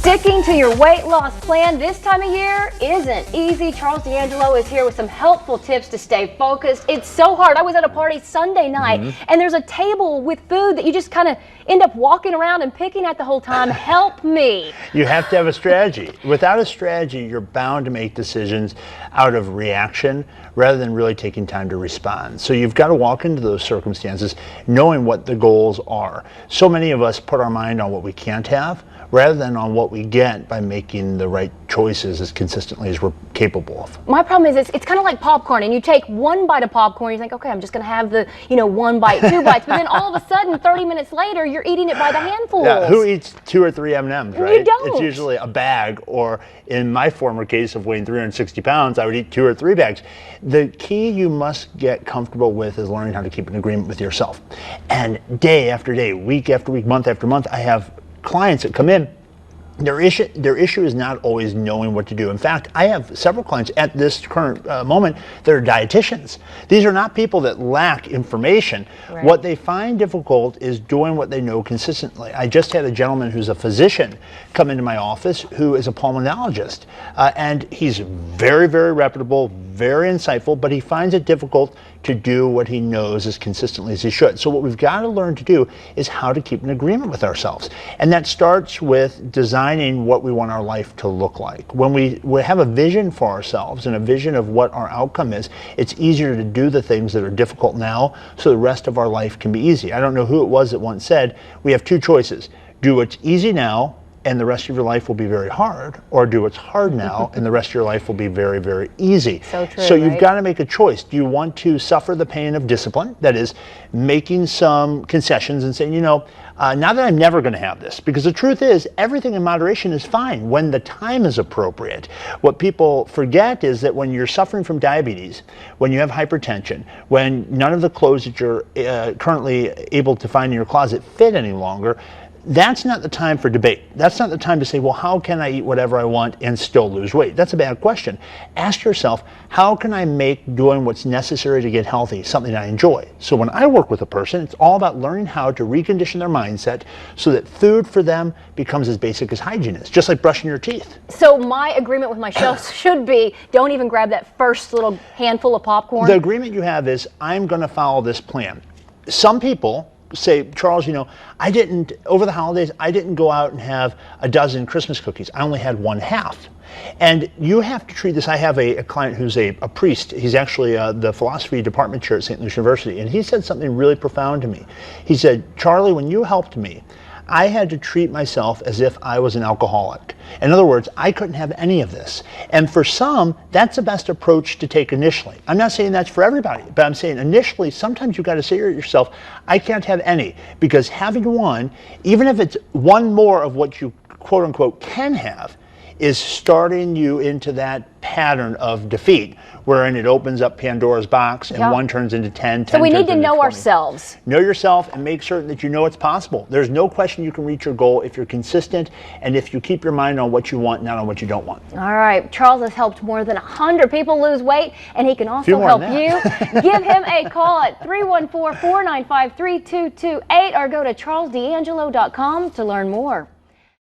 Sticking to your weight loss plan this time of year isn't easy. Charles D'Angelo is here with some helpful tips to stay focused. It's so hard. I was at a party Sunday night and there's a table with food that you just kind of end up walking around and picking at the whole time. Help me. You have to have a strategy. Without a strategy, you're bound to make decisions out of reaction rather than really taking time to respond. So you've got to walk into those circumstances knowing what the goals are. So many of us put our mind on what we can't have rather than on what we get by making the right choices as consistently as we're capable of. My problem is it's kind of like popcorn, and you take one bite of popcorn, you think, okay, I'm just going to have the, one bite, two bites, but then all of a sudden, 30 minutes later, you're eating it by the handfuls. Yeah, who eats 2 or 3 M&Ms, right? You don't. It's usually a bag, or in my former case of weighing 360 pounds, I would eat 2 or 3 bags. The key you must get comfortable with is learning how to keep an agreement with yourself. And day after day, week after week, month after month, I have clients that come in. Their issue is not always knowing what to do. In fact, I have several clients at this current moment that are dietitians. These are not people that lack information. Right. What they find difficult is doing what they know consistently. I just had a gentleman who's a physician come into my office who is a pulmonologist. And he's very, very reputable, very insightful, but he finds it difficult to do what he knows as consistently as he should. So what we've got to learn to do is how to keep an agreement with ourselves. And that starts with designing what we want our life to look like. When we have a vision for ourselves and a vision of what our outcome is, it's easier to do the things that are difficult now so the rest of our life can be easy. I don't know who it was that once said, we have 2 choices. Do what's easy now and the rest of your life will be very hard, or do what's hard now and the rest of your life will be very, very easy. So true, so you've right? got to make a choice. Do you want to suffer the pain of discipline? That is, making some concessions and saying, now that I'm never going to have this, because the truth is everything in moderation is fine when the time is appropriate. What people forget is that when you're suffering from diabetes, when you have hypertension, when none of the clothes that you're currently able to find in your closet fit any longer, that's not the time for debate. That's not the time to say, well, how can I eat whatever I want and still lose weight? That's a bad question. Ask yourself, how can I make doing what's necessary to get healthy something I enjoy? So when I work with a person, it's all about learning how to recondition their mindset so that food for them becomes as basic as hygiene is, just like brushing your teeth. So my agreement with myself should be, don't even grab that first little handful of popcorn. The agreement you have is, I'm going to follow this plan. Some people say, Charles, over the holidays, I didn't go out and have a dozen Christmas cookies. I only had 1/2. And you have to treat this. I have a client who's a priest. He's actually the philosophy department chair at St. Louis University. And he said something really profound to me. He said, Charlie, when you helped me, I had to treat myself as if I was an alcoholic. In other words, I couldn't have any of this. And for some, that's the best approach to take initially. I'm not saying that's for everybody, but I'm saying initially, sometimes you've got to say to yourself, I can't have any, because having one, even if it's one more of what you quote unquote can have, is starting you into that pattern of defeat, wherein it opens up Pandora's box and 1 turns into 10, 10 So we turns need to into know 20. ourselves. Know yourself and make certain that you know it's possible. There's no question you can reach your goal if you're consistent and if you keep your mind on what you want, not on what you don't want. All right. Charles has helped more than 100 people lose weight, and he can also more help than you. Give him a call at 314-495-3228 or go to charlesdangelo.com to learn more.